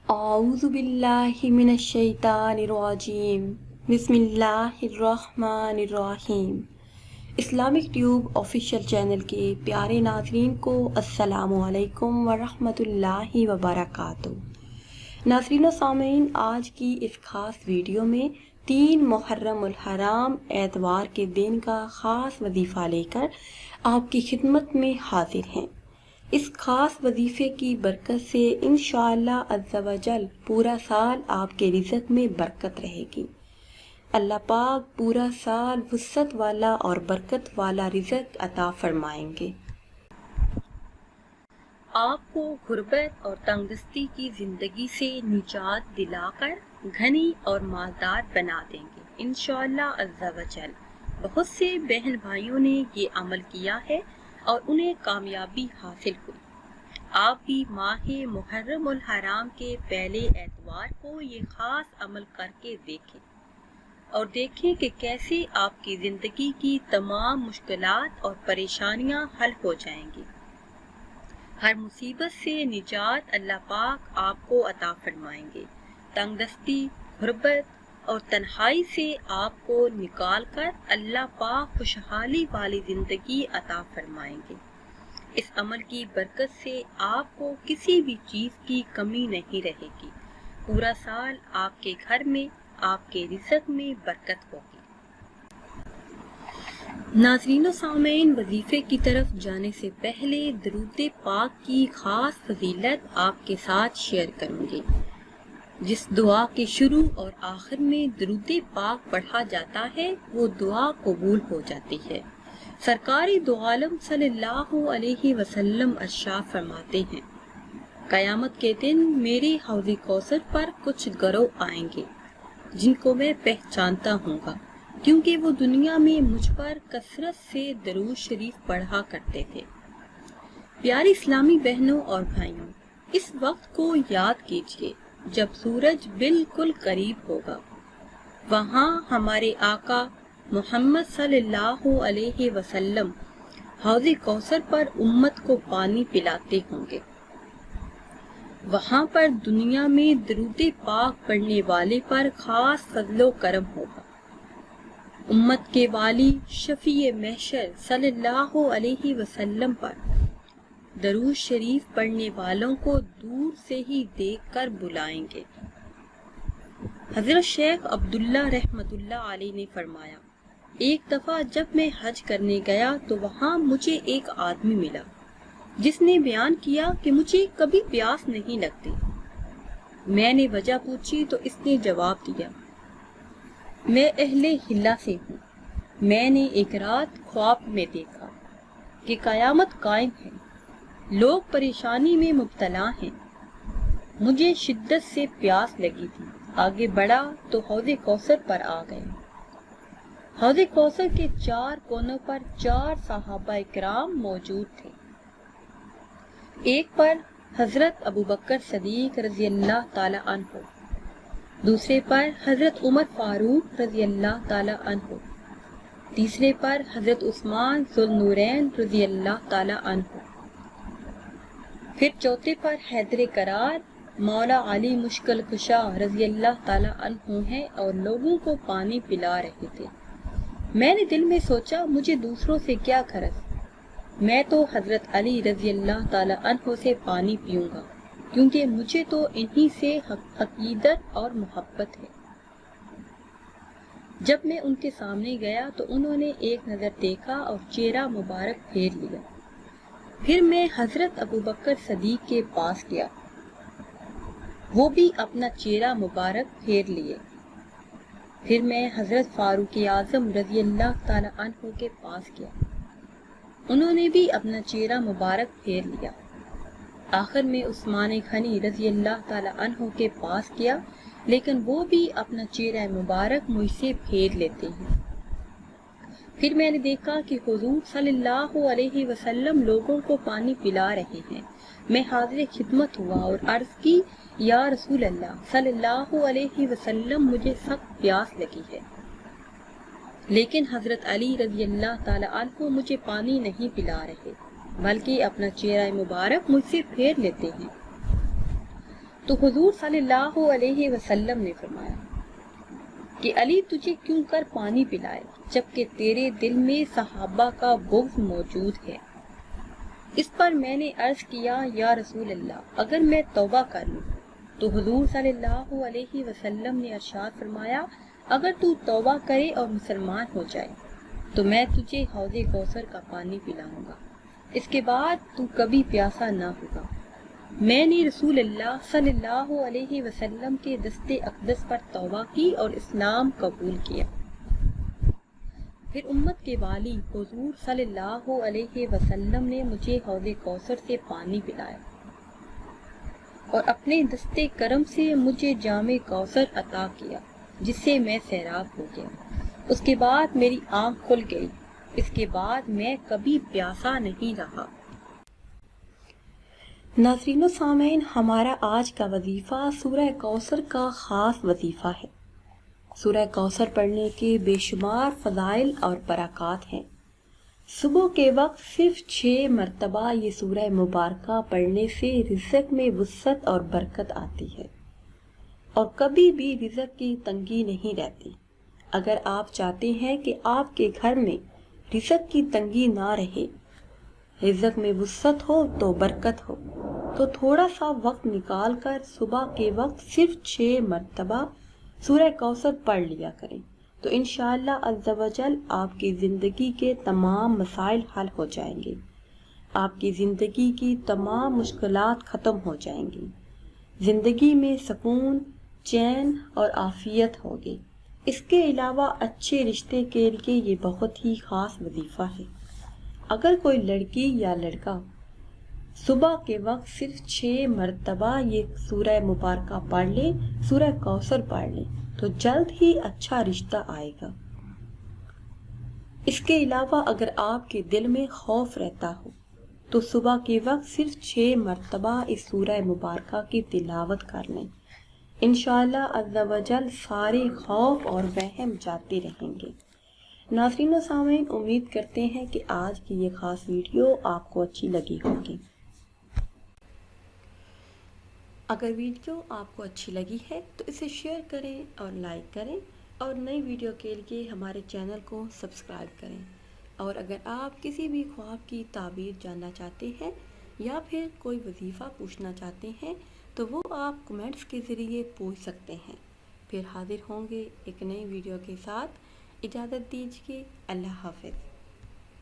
اعوذ باللہ من الشیطان الرجیم بسم اللہ الرحمن الرحیم۔ اسلامک ٹیوب آفیشیل چینل کے پیارے ناظرین کو السلام علیکم ورحمۃ اللہ وبرکاتہ۔ ناظرین و سامعین، آج کی اس خاص ویڈیو میں 3 محرم الحرام اتوار کے دن کا خاص وظیفہ لے کر آپ کی خدمت میں حاضر ہیں۔ اس خاص وظیفے کی برکت سے انشاءاللہ عز و جل پورا سال آپ کے رزق میں برکت رہے گی۔ اللہ پاک پورا سال وسعت والا اور برکت والا رزق عطا فرمائیں گے۔ آپ کو غربت اور تنگ دستی کی زندگی سے نجات دلا کر گھنی اور مالدار بنا دیں گے انشاءاللہ عز و جل۔ بہت سے بہن بھائیوں نے یہ عمل کیا ہے اور انہیں کامیابی حاصل ہوئی۔ آپ بھی ماہ محرم الحرام کے پہلے اتوار کو یہ خاص عمل کر کے دیکھیں اور دیکھیں کہ کیسے آپ کی زندگی کی تمام مشکلات اور پریشانیاں حل ہو جائیں گی۔ ہر مصیبت سے نجات اللہ پاک آپ کو عطا فرمائیں گے۔ تنگ دستی، غربت اور تنہائی سے آپ کو نکال کر اللہ پاک خوشحالی والی زندگی عطا فرمائیں گے۔ اس عمل کی برکت سے آپ کو کسی بھی چیز کی کمی نہیں رہے گی۔ پورا سال آپ کے گھر میں، آپ کے رزق میں برکت ہوگی۔ ناظرین و سامعین، وظیفے کی طرف جانے سے پہلے درود پاک کی خاص فضیلت آپ کے ساتھ شیئر کروں گی۔ جس دعا کے شروع اور آخر میں درود پاک پڑھا جاتا ہے وہ دعا قبول ہو جاتی ہے۔ سرکار دو عالم صلی اللہ علیہ وسلم ارشاد فرماتے ہیں، قیامت کے دن میرے حوض کوثر پر کچھ گروہ آئیں گے جن کو میں پہچانتا ہوں گا، کیونکہ وہ دنیا میں مجھ پر کثرت سے درود شریف پڑھا کرتے تھے۔ پیاری اسلامی بہنوں اور بھائیوں، اس وقت کو یاد کیجیے جب سورج بالکل قریب ہوگا۔ وہاں ہمارے آقا محمد صلی اللہ علیہ وسلم حوض کوثر پر امت کو پانی پلاتے ہوں گے۔ وہاں پر دنیا میں درود پاک پڑھنے والے پر خاص فضل و کرم ہوگا۔ امت کے والی شفیع محشر صلی اللہ علیہ وسلم پر درود شریف پڑھنے والوں کو دور سے ہی دیکھ کر بلائیں گے۔ حضرت شیخ عبداللہ رحمۃ اللہ علیہ نے فرمایا، ایک دفعہ جب میں حج کرنے گیا تو وہاں مجھے ایک آدمی ملا جس نے بیان کیا کہ مجھے کبھی پیاس نہیں لگتی۔ میں نے وجہ پوچھی تو اس نے جواب دیا، میں اہل حلہ سے ہوں۔ میں نے ایک رات خواب میں دیکھا کہ قیامت قائم ہے، لوگ پریشانی میں مبتلا ہیں۔ مجھے شدت سے پیاس لگی تھی، آگے بڑھا تو حوض کوثر پر آ گئے۔ حوض کوثر کے 4 کونوں پر 4 صحابہ کرام موجود تھے۔ ایک پر حضرت ابوبکر صدیق رضی اللہ تعالی عنہ، دوسرے پر حضرت عمر فاروق رضی اللہ تعالی عنہ، تیسرے پر حضرت عثمان ذو النورین رضی اللہ تعالی عنہ، پھر چوتھے پر حیدر کرار مولا علی مشکل کشا رضی اللہ تعالی عنہ ہیں اور لوگوں کو پانی پلا رہے تھے۔ میں نے دل میں سوچا، مجھے دوسروں سے کیا غرض، میں تو حضرت علی رضی اللہ تعالی عنہ سے پانی پیوں گا، کیونکہ مجھے تو انہی سے عقیدت اور محبت ہے۔ جب میں ان کے سامنے گیا تو انہوں نے ایک نظر دیکھا اور چہرہ مبارک پھیر لیا۔ پھر میں حضرت ابوبکر صدیق کے پاس گیا، وہ بھی اپنا چہرہ مبارک پھیر لیے۔ پھر میں حضرت فاروق اعظم رضی اللہ تعالی عنہ کے پاس گیا، انہوں نے بھی اپنا چہرہ مبارک پھیر لیا۔ آخر میں عثمان غنی رضی اللہ تعالی عنہ کے پاس گیا، لیکن وہ بھی اپنا چہرہ مبارک مجھ سے پھیر لیتے ہیں۔ پھر میں نے دیکھا کہ حضور صلی اللہ علیہ وسلم لوگوں کو پانی پلا رہے ہیں۔ میں حاضر خدمت ہوا اور عرض کی، یا رسول اللہ صلی اللہ علیہ وسلم، مجھے سخت پیاس لگی ہے، لیکن حضرت علی رضی اللہ تعالی عنہ مجھے پانی نہیں پلا رہے، بلکہ اپنا چہرہ مبارک مجھ سے پھیر لیتے ہیں۔ تو حضور صلی اللہ علیہ وسلم نے فرمایا کہ علی تجھے کیوں کر پانی پلائے جبکہ تیرے دل میں صحابہ کا بغض موجود ہے۔ اس پر میں نے عرض کیا یا رسول اللہ اگر میں توبہ کر لوں؟ تو حضور صلی اللہ علیہ وسلم نے ارشاد فرمایا اگر تو توبہ کرے اور مسلمان ہو جائے تو میں تجھے حوض کوثر کا پانی پلاؤں گا، اس کے بعد تو کبھی پیاسا نہ ہوگا۔ میں نے رسول اللہ صلی اللہ علیہ وسلم کے دست اقدس پر توبہ کی اور اسلام قبول کیا۔ پھر امت کے والی حضور صلی اللہ علیہ وسلم نے مجھے حوض کوثر سے پانی پلایا اور اپنے دست کرم سے مجھے جام کوثر عطا کیا جس سے میں سیراب ہو گیا۔ اس کے بعد میری آنکھ کھل گئی، اس کے بعد میں کبھی پیاسا نہیں رہا۔ ناظرین و سامعین، ہمارا آج کا وظیفہ سورہ کوثر کا خاص وظیفہ ہے۔ سورہ کوثر پڑھنے کے بے شمار فضائل اور برکات ہیں۔ صبح کے وقت صرف 6 مرتبہ یہ سورہ مبارکہ پڑھنے سے رزق میں وسعت اور برکت آتی ہے اور کبھی بھی رزق کی تنگی نہیں رہتی۔ اگر آپ چاہتے ہیں کہ آپ کے گھر میں رزق کی تنگی نہ رہے، رزق میں وسعت ہو تو برکت ہو، تو تھوڑا سا وقت نکال کر صبح کے وقت صرف 6 مرتبہ سورہ کوثر پڑھ لیا کریں، تو انشاءاللہ عز و جل آپ کی زندگی کے تمام مسائل حل ہو جائیں گے، آپ کی زندگی کی تمام مشکلات ختم ہو جائیں گی، زندگی میں سکون، چین اور عافیت ہوگی۔ اس کے علاوہ اچھے رشتے کے لیے یہ بہت ہی خاص وظیفہ ہے۔ اگر کوئی لڑکی یا لڑکا صبح کے وقت صرف 6 مرتبہ یہ سورہ مبارکہ پڑھ لے، سورہ کوثر پڑھ لے، تو جلد ہی اچھا رشتہ آئے گا۔ اس کے علاوہ اگر آپ کے دل میں خوف رہتا ہو تو صبح کے وقت صرف 6 مرتبہ اس سورہ مبارکہ کی تلاوت کر لیں، انشاءاللہ عز و جل سارے خوف اور وہم جاتے رہیں گے۔ ناظرین و سامعین، امید کرتے ہیں کہ آج کی یہ خاص ویڈیو آپ کو اچھی لگی ہوگی۔ اگر ویڈیو آپ کو اچھی لگی ہے تو اسے شیئر کریں اور لائک کریں اور نئی ویڈیو کے لیے ہمارے چینل کو سبسکرائب کریں۔ اور اگر آپ کسی بھی خواب کی تعبیر جاننا چاہتے ہیں یا پھر کوئی وظیفہ پوچھنا چاہتے ہیں تو وہ آپ کمنٹس کے ذریعے پوچھ سکتے ہیں۔ پھر حاضر ہوں گے ایک نئی ویڈیو کے ساتھ۔ اجازت دیجیے، اللہ حافظ۔